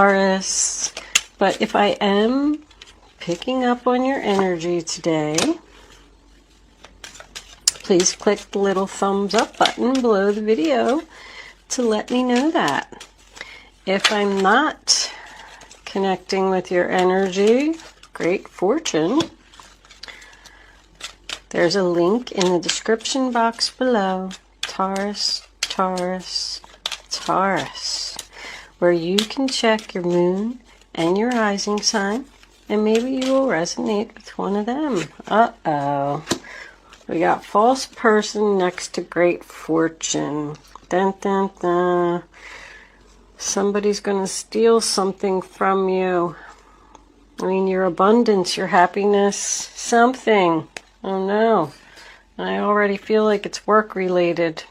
Taurus. But if I am picking up on your energy today, please click the little thumbs up button below the video to let me know that. If I'm not connecting with your energy, great fortune, there's a link in the description box below, Taurus, Taurus, Taurus, where you can check your moon and your rising sign, and maybe you will resonate with one of them. Uh-oh. We got false person next to great fortune. Dun, dun, dun. Somebody's going to steal something from you. I mean, your abundance, your happiness, something. Oh no. I already feel like it's work related.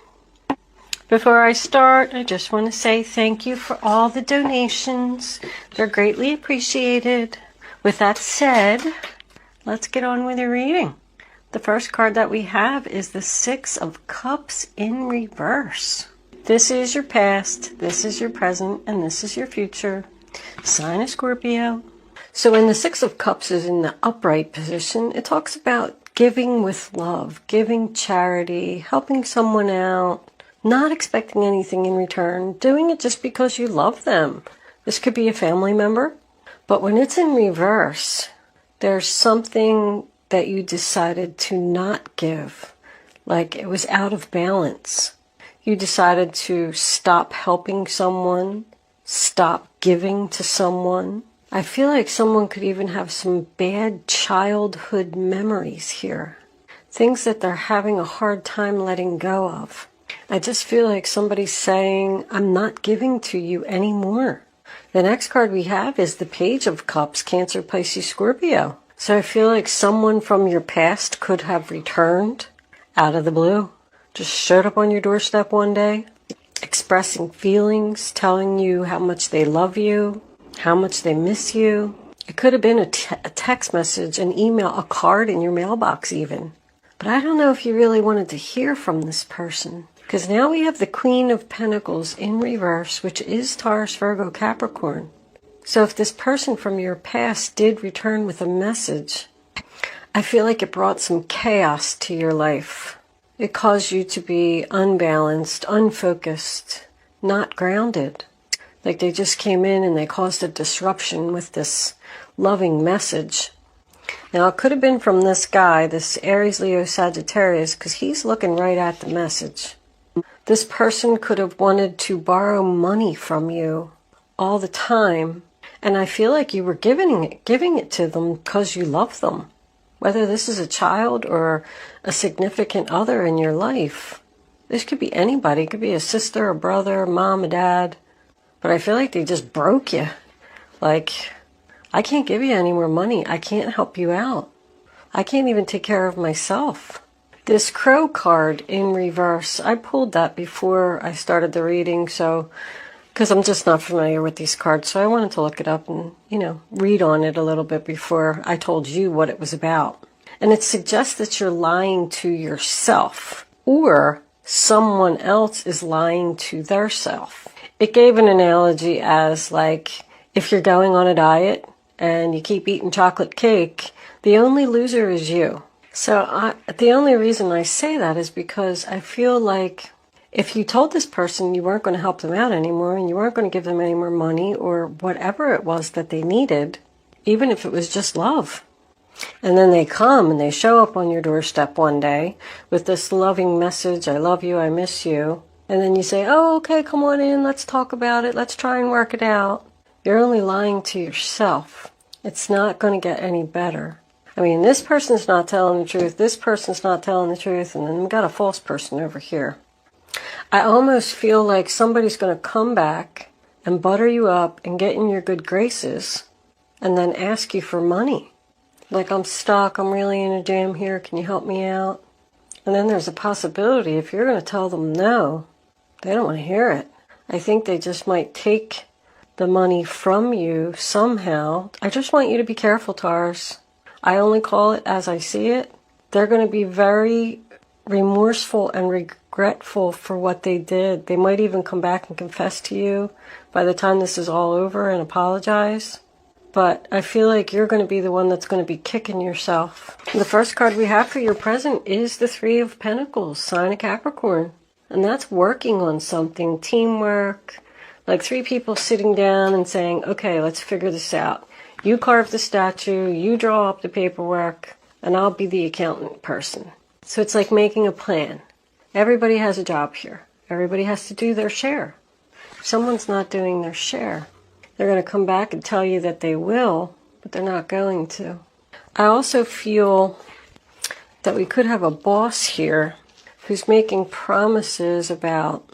Before I start, I just want to say thank you for all the donations. They're greatly appreciated. With that said, let's get on with the reading. The first card that we have is the Six of Cups in reverse. This is your past, this is your present, and this is your future. Sign of Scorpio. So when the Six of Cups is in the upright position, it talks about giving with love, giving charity, helping someone out, not expecting anything in return, doing it just because you love them. This could be a family member, but when it's in reverse, there's something that you decided to not give, like it was out of balance. You decided to stop helping someone, stop giving to someone. I feel like someone could even have some bad childhood memories here, things that they're having a hard time letting go of. I just feel like somebody's saying, I'm not giving to you anymore. The next card we have is the Page of Cups, Cancer, Pisces, Scorpio. So I feel like someone from your past could have returned out of the blue. Just showed up on your doorstep one day, expressing feelings, telling you how much they love you, how much they miss you. It could have been a text message, an email, a card in your mailbox even. But I don't know if you really wanted to hear from this person. Because now we have the Queen of Pentacles in reverse, which is Taurus, Virgo, Capricorn. So if this person from your past did return with a message, I feel like it brought some chaos to your life. It caused you to be unbalanced, unfocused, not grounded. Like they just came in and they caused a disruption with this loving message. Now it could have been from this guy, this Aries, Leo, Sagittarius, because he's looking right at the message. This person could have wanted to borrow money from you all the time, and I feel like you were giving it to them because you love them. Whether this is a child or a significant other in your life. This could be anybody. It could be a sister, a brother, a mom, a dad. But I feel like they just broke you. Like, I can't give you any more money. I can't help you out. I can't even take care of myself. This Crow card in reverse, I pulled that before I started the reading, so because I'm just not familiar with these cards, so I wanted to look it up and, read on it a little bit before I told you what it was about. And it suggests that you're lying to yourself, or someone else is lying to their self. It gave an analogy as like, if you're going on a diet and you keep eating chocolate cake, the only loser is you. So the only reason I say that is because I feel like if you told this person you weren't going to help them out anymore and you weren't going to give them any more money or whatever it was that they needed, even if it was just love, and then they come and they show up on your doorstep one day with this loving message, I love you, I miss you, and then you say, oh, okay, come on in, let's talk about it, let's try and work it out. You're only lying to yourself. It's not going to get any better. I mean, this person's not telling the truth, this person's not telling the truth, and then we've got a false person over here. I almost feel like somebody's going to come back and butter you up and get in your good graces and then ask you for money. Like, I'm stuck, I'm really in a jam here, can you help me out? And then there's a possibility if you're going to tell them no, they don't want to hear it. I think they just might take the money from you somehow. I just want you to be careful, Taurus. I only call it as I see it. They're going to be very remorseful and regretful for what they did. They might even come back and confess to you by the time this is all over and apologize. But I feel like you're going to be the one that's going to be kicking yourself. The first card we have for your present is the Three of Pentacles, sign of Capricorn. And that's working on something, teamwork, like three people sitting down and saying, okay, let's figure this out. You carve the statue, you draw up the paperwork, and I'll be the accountant person. So it's like making a plan. Everybody has a job here. Everybody has to do their share. If someone's not doing their share, they're going to come back and tell you that they will, but they're not going to. I also feel that we could have a boss here who's making promises about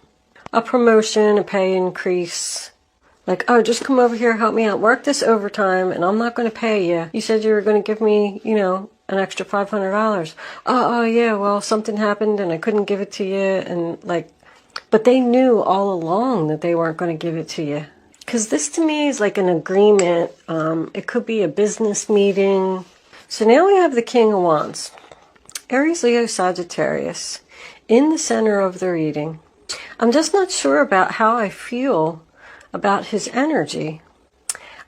a promotion, a pay increase. Like, oh, just come over here, help me out, work this overtime, and I'm not going to pay you. You said you were going to give me, an extra $500. Oh, yeah, well, something happened and I couldn't give it to you. And but they knew all along that they weren't going to give it to you. Because this to me is like an agreement. It could be a business meeting. So now we have the King of Wands. Aries, Leo, Sagittarius in the center of the reading. I'm just not sure about how I feel about his energy.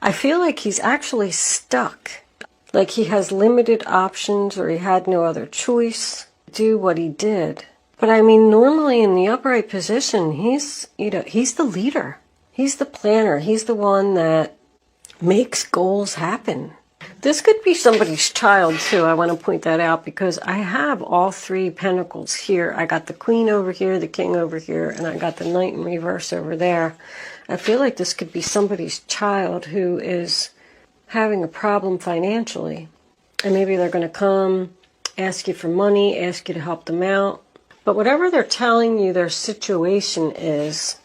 I feel like he's actually stuck. Like he has limited options or he had no other choice to do what he did. But I mean, normally in the upright position, he's the leader. He's the planner. He's the one that makes goals happen. This could be somebody's child too. I want to point that out because I have all three pentacles here. I got the Queen over here, the King over here, and I got the Knight in reverse over there. I feel like this could be somebody's child who is having a problem financially. And maybe they're going to come, ask you for money, ask you to help them out. But whatever they're telling you their situation is,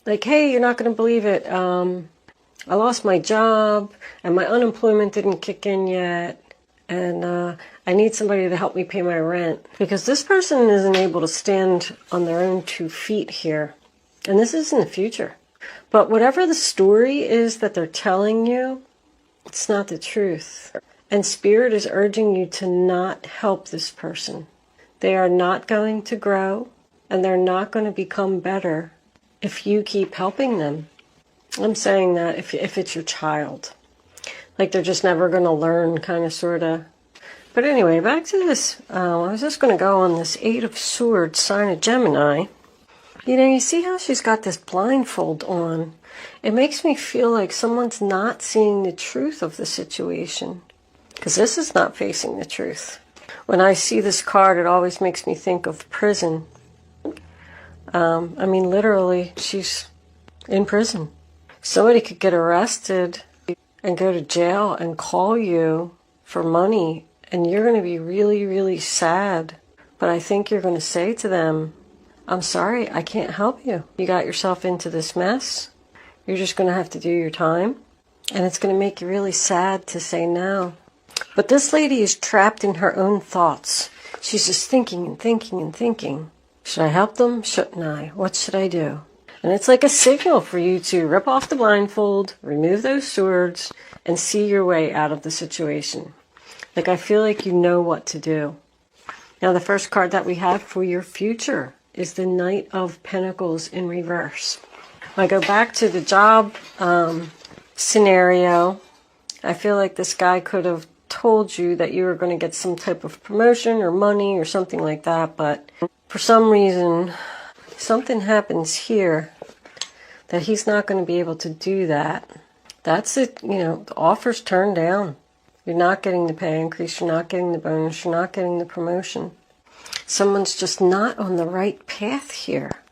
like, hey, you're not going to believe it. I lost my job and my unemployment didn't kick in yet. And I need somebody to help me pay my rent. Because this person isn't able to stand on their own 2 feet here. And this is in the future. But whatever the story is that they're telling you, it's not the truth. And Spirit is urging you to not help this person. They are not going to grow, and they're not going to become better if you keep helping them. I'm saying that if it's your child. Like they're just never going to learn, kind of, sort of. But anyway, back to this. I was just going to go on this 8 of Swords, sign of Gemini. You see how she's got this blindfold on? It makes me feel like someone's not seeing the truth of the situation. Because this is not facing the truth. When I see this card, it always makes me think of prison. I mean, literally, she's in prison. Somebody could get arrested and go to jail and call you for money. And you're going to be really, really sad. But I think you're going to say to them, I'm sorry, I can't help you. You got yourself into this mess. You're just going to have to do your time. And it's going to make you really sad to say no. But this lady is trapped in her own thoughts. She's just thinking and thinking and thinking. Should I help them? Shouldn't I? What should I do? And it's like a signal for you to rip off the blindfold, remove those swords, and see your way out of the situation. Like I feel like you know what to do. Now the first card that we have for your future is the Knight of Pentacles in reverse. I go back to the job scenario. I feel like this guy could have told you that you were going to get some type of promotion or money or something like that, but for some reason something happens here that he's not going to be able to do that. That's it. The offer's turned down. You're not getting the pay increase, you're not getting the bonus, you're not getting the promotion. Someone's just not on the right path here.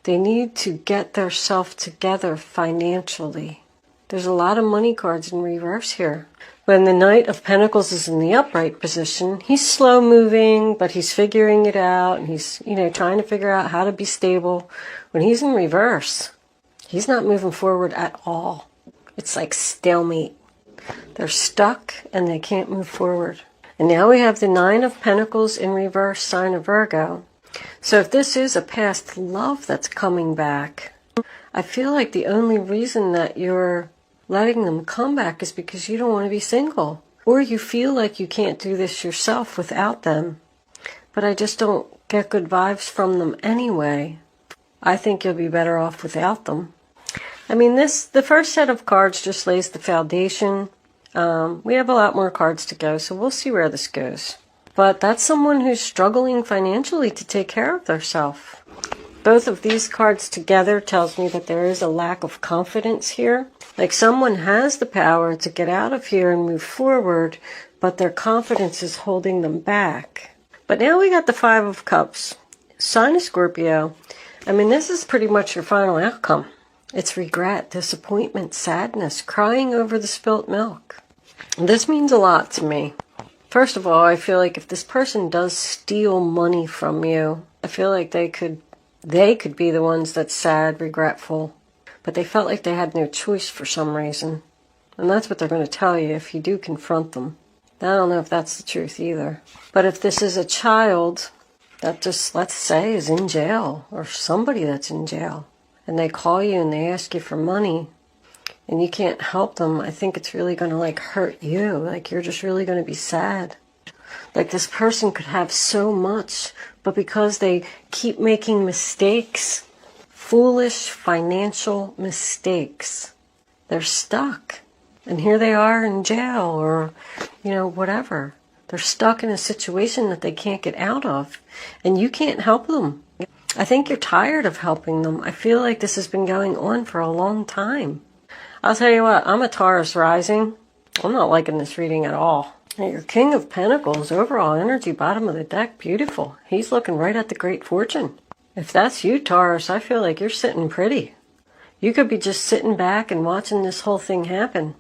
They need to get their self together financially. There's a lot of money cards in reverse here. When the Knight of Pentacles is in the upright position, he's slow moving, but he's figuring it out, and he's, trying to figure out how to be stable. When he's in reverse, he's not moving forward at all. It's like stalemate. They're stuck and they can't move forward. And now we have the 9 of Pentacles in reverse, sign of Virgo. So if this is a past love that's coming back, I feel like the only reason that you're letting them come back is because you don't want to be single. Or you feel like you can't do this yourself without them. but I just don't get good vibes from them anyway. I think you'll be better off without them. I mean, the first set of cards just lays the foundation. We have a lot more cards to go, so we'll see where this goes. But that's someone who's struggling financially to take care of themselves. Both of these cards together tells me that there is a lack of confidence here. Like someone has the power to get out of here and move forward, but their confidence is holding them back. But now we got the Five of Cups. Sign of Scorpio. I mean, this is pretty much your final outcome. It's regret, disappointment, sadness, crying over the spilt milk. This means a lot to me. First of all, I feel like if this person does steal money from you, I feel like they could be the ones that's sad, regretful, but they felt like they had no choice for some reason. And that's what they're going to tell you if you do confront them. I don't know if that's the truth either. But if this is a child that just, let's say, is in jail, or somebody that's in jail, and they call you and they ask you for money, and you can't help them, I think it's really going to like hurt you. Like you're just really going to be sad. Like this person could have so much, but because they keep making mistakes, foolish financial mistakes, they're stuck. And here they are in jail or, whatever. They're stuck in a situation that they can't get out of. And you can't help them. I think you're tired of helping them. I feel like this has been going on for a long time. I'll tell you what, I'm a Taurus rising. I'm not liking this reading at all. Your King of Pentacles, overall energy, bottom of the deck, beautiful. He's looking right at the Great Fortune. If that's you, Taurus, I feel like you're sitting pretty. You could be just sitting back and watching this whole thing happen.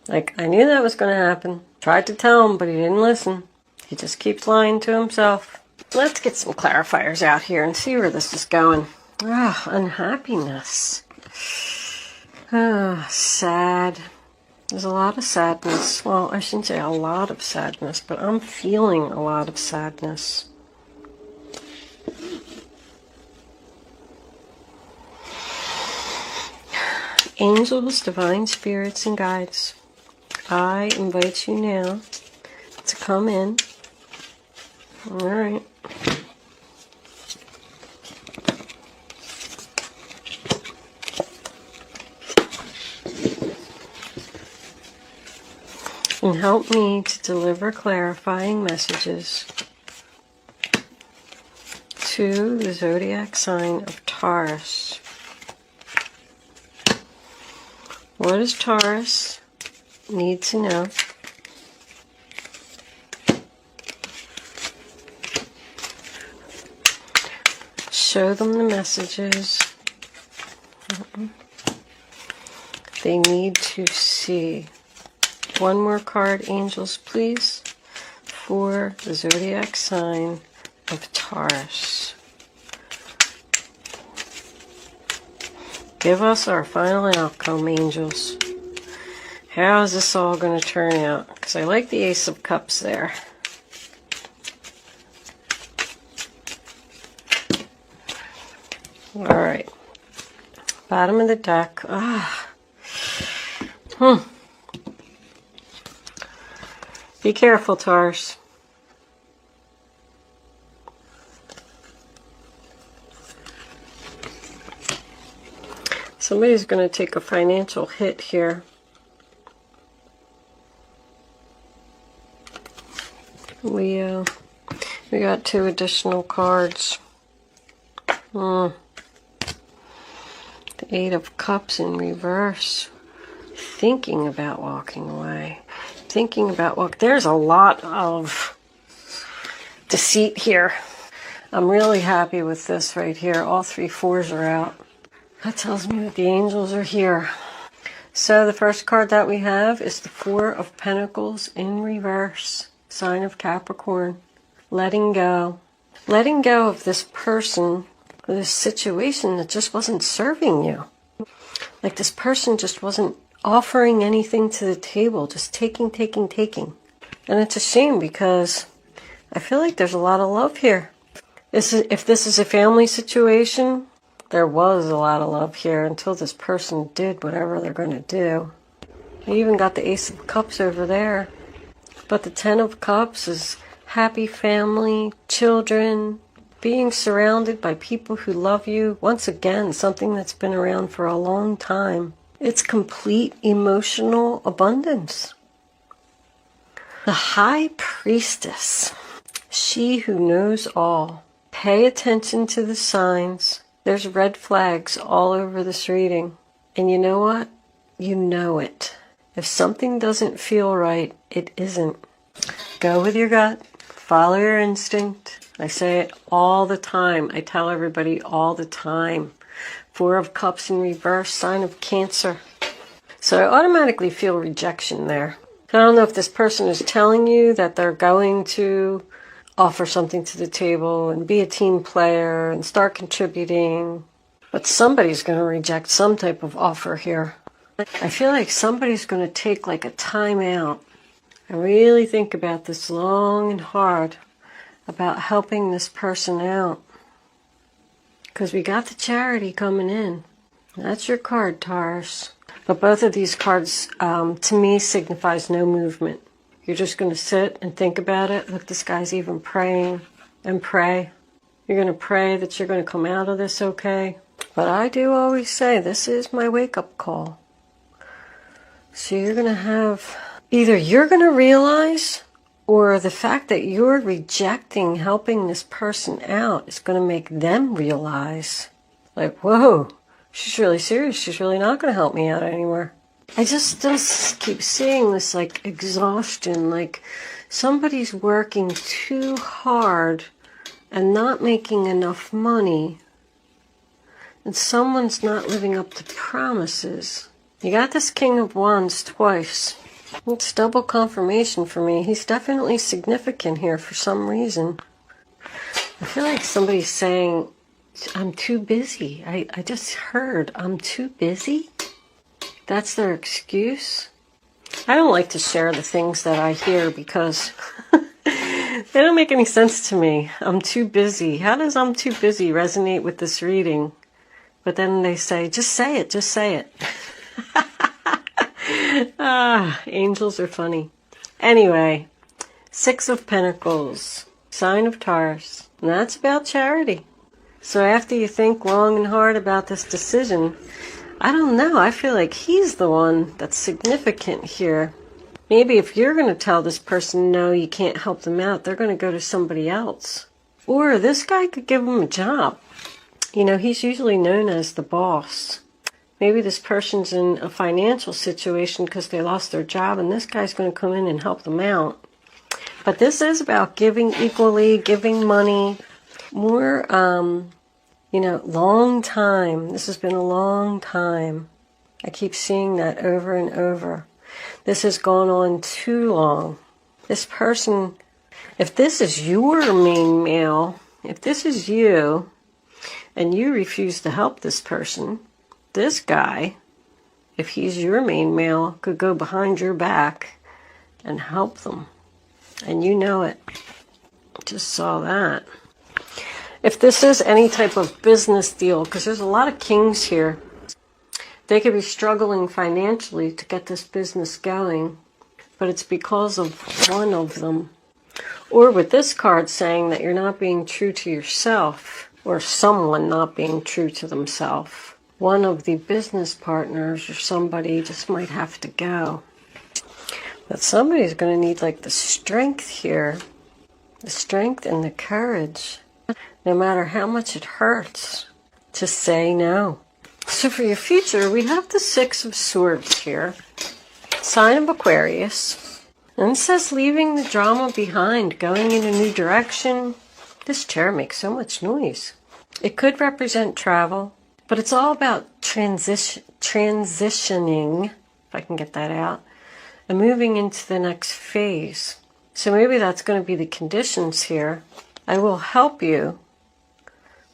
Like, I knew that was going to happen. Tried to tell him, but he didn't listen. He just keeps lying to himself. Let's get some clarifiers out here and see where this is going. Unhappiness. Sad. There's a lot of sadness. Well, I shouldn't say a lot of sadness, but I'm feeling a lot of sadness. Angels, divine spirits, and guides, I invite you now to come in. All right. And help me to deliver clarifying messages to the zodiac sign of Taurus. What does Taurus need to know? Show them the messages they need to see. One more card, angels, please, for the zodiac sign of Taurus. Give us our final outcome, angels. How is this all going to turn out? Because I like the Ace of Cups there. All right. Bottom of the deck. Be careful, Taurus. Somebody's going to take a financial hit here. We got 2 additional cards. The 8 of Cups in reverse. Thinking about walking away. Thinking about there's a lot of deceit here. I'm really happy with this right here. All 3 fours are out. That tells me that the angels are here. So the first card that we have is the 4 of Pentacles in reverse. Sign of Capricorn. Letting go. Letting go of this person, this situation that just wasn't serving you. Like this person just wasn't offering anything to the table. Just taking. And it's a shame because I feel like there's a lot of love here. If this is a family situation, there was a lot of love here until this person did whatever they're going to do. I even got the Ace of Cups over there. But the 10 of Cups is happy family, children, being surrounded by people who love you. Once again, something that's been around for a long time. It's complete emotional abundance. The High Priestess, she who knows all. Pay attention to the signs. There's red flags all over this reading. And you know what? You know it. If something doesn't feel right, it isn't. Go with your gut. Follow your instinct. I say it all the time. I tell everybody all the time. 4 of Cups in reverse, sign of Cancer. So I automatically feel rejection there. I don't know if this person is telling you that they're going to offer something to the table and be a team player and start contributing, but somebody's going to reject some type of offer here. I feel like somebody's going to take like a time out and really think about this long and hard about helping this person out. Because we got the Charity coming in. That's your card, Taurus. But both of these cards, to me, signifies no movement. You're just going to sit and think about it. Look, this guy's even praying and pray. You're going to pray that you're going to come out of this okay. But I do always say, this is my wake-up call. So you're going to have, either you're going to realize, or the fact that you're rejecting helping this person out is going to make them realize, like, whoa, she's really serious. She's really not going to help me out anymore. I just keep seeing this like exhaustion, like somebody's working too hard and not making enough money, and someone's not living up to promises. You got this King of Wands twice. It's double confirmation for me. He's definitely significant here for some reason. I feel like somebody's saying, I'm too busy. I just heard, I'm too busy. That's their excuse. I don't like to share the things that I hear because they don't make any sense to me. I'm too busy. How does I'm too busy resonate with this reading? But then they say, just say it, just say it. Angels are funny. Anyway, 6 of Pentacles, sign of Taurus. And that's about charity. So after you think long and hard about this decision, I don't know, I feel like he's the one that's significant here. Maybe if you're going to tell this person, no, you can't help them out, they're going to go to somebody else. Or this guy could give them a job. You know, he's usually known as the boss. Maybe this person's in a financial situation because they lost their job, and this guy's going to come in and help them out. But this is about giving equally, giving money. More, you know, long time. This has been a long time. I keep seeing that over and over. This has gone on too long. This person, if this is your main male, if this is you, and you refuse to help this person, this guy, if he's your main male, could go behind your back and help them. And you know it. Just saw that. If this is any type of business deal, because there's a lot of kings here, they could be struggling financially to get this business going, but it's because of one of them. Or with this card saying that you're not being true to yourself, or someone not being true to themselves. One of the business partners or somebody just might have to go. But somebody's going to need like the strength here, the strength and the courage, no matter how much it hurts, to say no. So for your future, we have the 6 of Swords here, sign of Aquarius. And it says leaving the drama behind, going in a new direction. This chair makes so much noise. It could represent travel, but it's all about transitioning, if I can get that out, and moving into the next phase. So maybe that's going to be the conditions here. I will help you,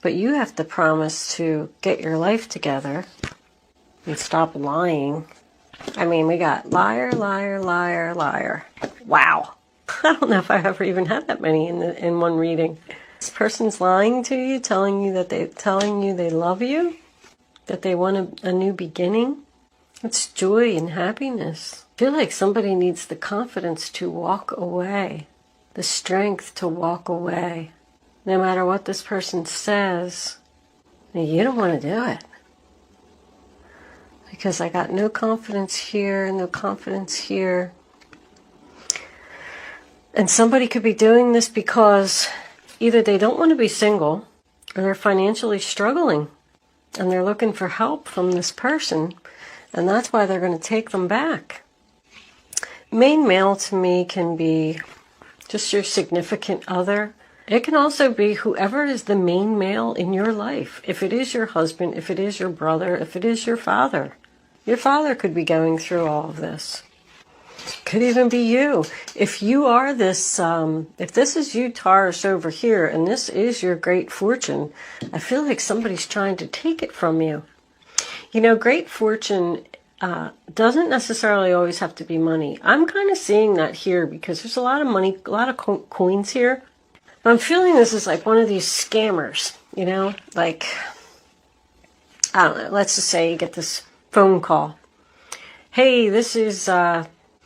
but you have to promise to get your life together and stop lying. I mean, we got liar, liar, liar, liar. Wow. I don't know if I ever even had that many in one reading. This person's lying to you, telling you they love you, that they want a new beginning. It's joy and happiness. I feel like somebody needs the confidence to walk away. the strength to walk away. No matter what this person says, you don't want to do it. Because I got no confidence here, no confidence here. And somebody could be doing this because either they don't want to be single or they're financially struggling and they're looking for help from this person, and that's why they're going to take them back. Main male to me can be just your significant other. It can also be whoever is the main male in your life. If it is your husband, if it is your brother, if it is your father. Your father could be going through all of this. Could even be you. If you are this, if this is you, Taurus, over here, and this is your great fortune, I feel like somebody's trying to take it from you. You know, great fortune doesn't necessarily always have to be money. I'm kind of seeing that here because there's a lot of money, a lot of coins here. But I'm feeling this is like one of these scammers, you know, like, I don't know, let's just say you get this phone call. Hey, this is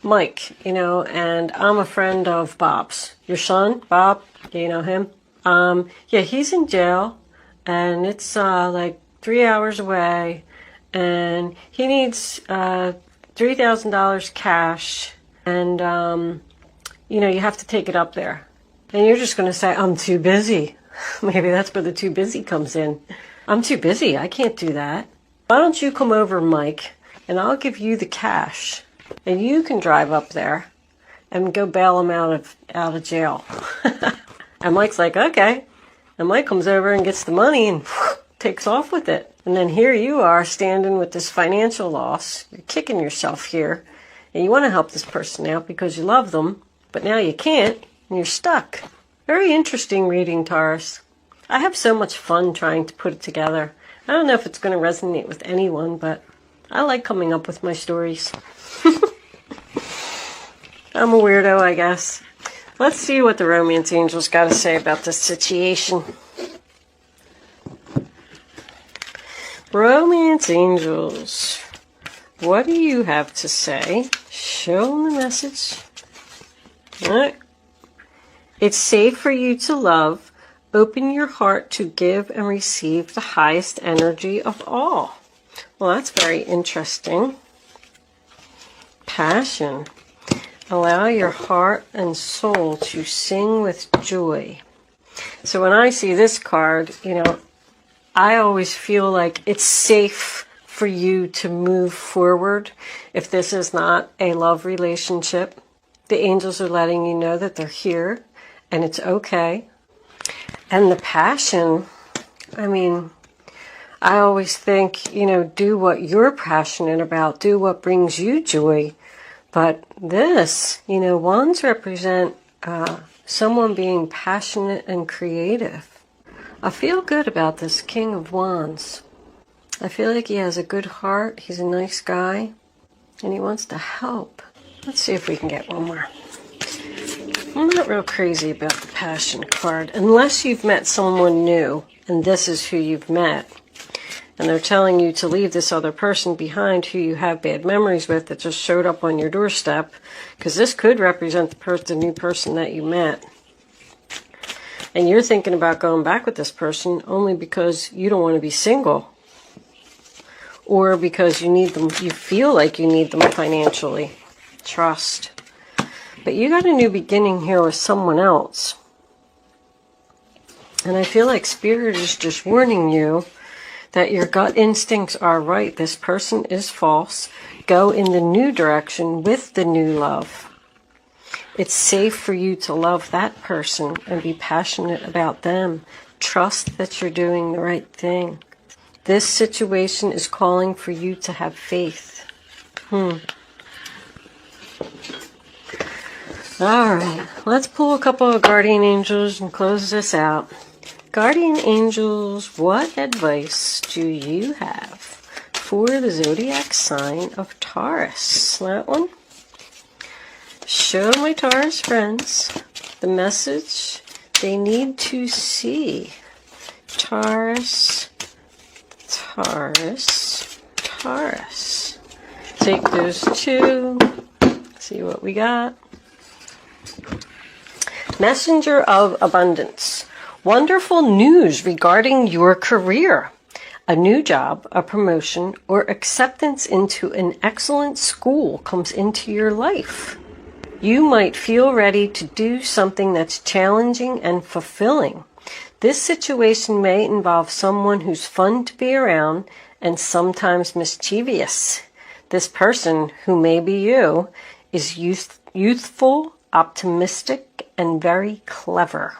Mike, you know, and I'm a friend of Bob's. Your son, Bob, do you know him? Yeah, he's in jail, and it's like 3 hours away, and he needs $3,000 cash, and, you know, you have to take it up there. And you're just going to say, I'm too busy. Maybe that's where the too busy comes in. I'm too busy. I can't do that. Why don't you come over, Mike, and I'll give you the cash, and you can drive up there and go bail him out of jail. And Mike's like, okay. And Mike comes over and gets the money and takes off with it. And then here you are standing with this financial loss. You're kicking yourself here. And you want to help this person out because you love them, but now you can't, and you're stuck. Very interesting reading, Taurus. I have so much fun trying to put it together. I don't know if it's going to resonate with anyone, but I like coming up with my stories. I'm a weirdo, I guess. Let's see what the romance angels got to say about this situation. Romance angels, what do you have to say? Show them the message. All right. It's safe for you to love. Open your heart to give and receive the highest energy of all. Well, that's very interesting. Passion. Allow your heart and soul to sing with joy. So when I see this card, you know, I always feel like it's safe for you to move forward if this is not a love relationship. The angels are letting you know that they're here and it's okay. And the passion, I mean, I always think, you know, do what you're passionate about, do what brings you joy. But this, you know, wands represent someone being passionate and creative. I feel good about this King of Wands. I feel like he has a good heart, he's a nice guy, and he wants to help. Let's see if we can get one more. I'm not real crazy about the passion card, unless you've met someone new, and this is who you've met. And they're telling you to leave this other person behind who you have bad memories with that just showed up on your doorstep, because this could represent the new person that you met. And you're thinking about going back with this person only because you don't want to be single. Or because you need them, you feel like you need them financially. Trust. But you got a new beginning here with someone else. And I feel like Spirit is just warning you that your gut instincts are right. This person is false. Go in the new direction with the new love. It's safe for you to love that person and be passionate about them. Trust that you're doing the right thing. This situation is calling for you to have faith. Alright, let's pull a couple of guardian angels and close this out. Guardian angels, what advice do you have for the zodiac sign of Taurus? That one. Show my Taurus friends the message they need to see. Taurus, Taurus, Taurus. Take those two. See what we got. Messenger of abundance. Wonderful news regarding your career. A new job, a promotion, or acceptance into an excellent school comes into your life. You might feel ready to do something that's challenging and fulfilling. This situation may involve someone who's fun to be around and sometimes mischievous. This person, who may be you, is youthful, optimistic, and very clever.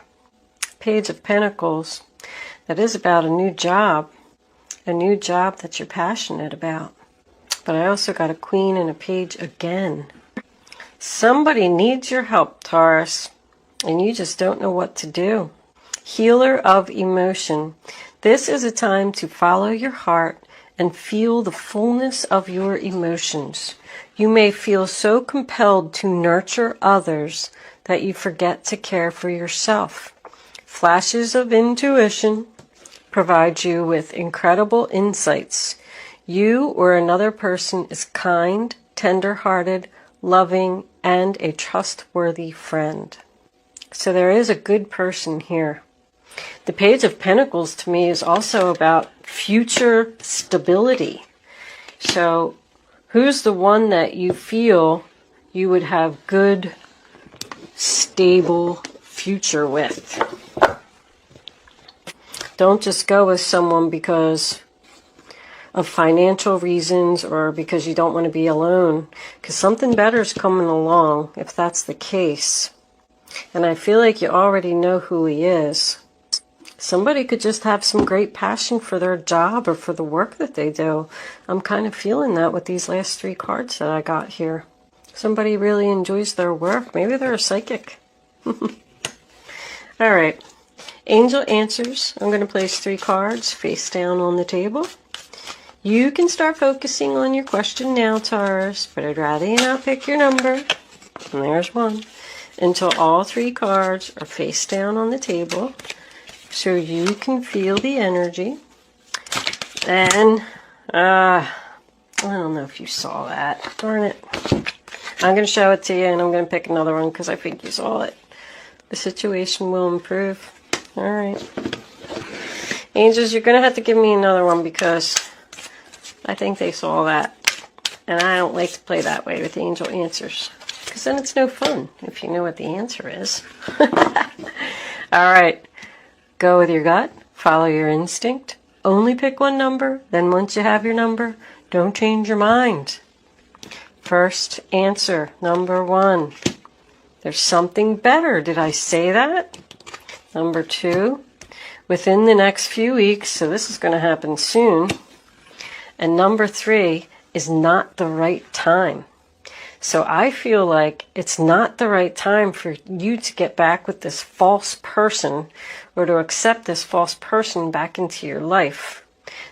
Page of Pentacles. That is about a new job that you're passionate about. But I also got a Queen and a Page again. Somebody needs your help, Taurus, and you just don't know what to do. Healer of emotion. This is a time to follow your heart and feel the fullness of your emotions. You may feel so compelled to nurture others that you forget to care for yourself. Flashes of intuition provide you with incredible insights. You or another person is kind, tender-hearted, loving, and a trustworthy friend. So there is a good person here. The Page of Pentacles to me is also about future stability. So who's the one that you feel you would have good, stable future with? Don't just go with someone because of financial reasons or because you don't want to be alone, because something better is coming along if that's the case. And I feel like you already know who he is. Somebody could just have some great passion for their job or for the work that they do. I'm kind of feeling that with these last 3 cards that I got here. Somebody really enjoys their work. Maybe they're a psychic. All right. Angel answers. I'm going to place 3 cards face down on the table. You can start focusing on your question now, Taurus, but I'd rather you not pick your number. And there's one. Until all 3 cards are face down on the table, so you can feel the energy. And, I don't know if you saw that. Darn it. I'm going to show it to you, and I'm going to pick another one because I think you saw it. The situation will improve. All right. Angels, you're going to have to give me another one because I think they saw that. And I don't like to play that way with angel answers, because then it's no fun if you know what the answer is. All right. Go with your gut. Follow your instinct. Only pick one number. Then once you have your number, don't change your mind. First answer, number 1. There's something better. Did I say that? Number 2, within the next few weeks, so this is going to happen soon. And number 3 is not the right time. So I feel like it's not the right time for you to get back with this false person or to accept this false person back into your life.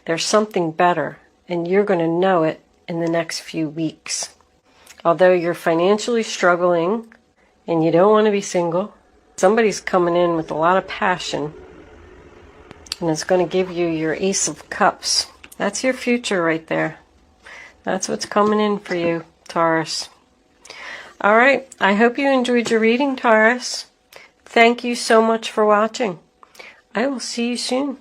There's something better, and you're going to know it in the next few weeks. Although you're financially struggling and you don't want to be single, somebody's coming in with a lot of passion, and it's going to give you your Ace of Cups. That's your future right there. That's what's coming in for you, Taurus. All right. I hope you enjoyed your reading, Taurus. Thank you so much for watching. I will see you soon.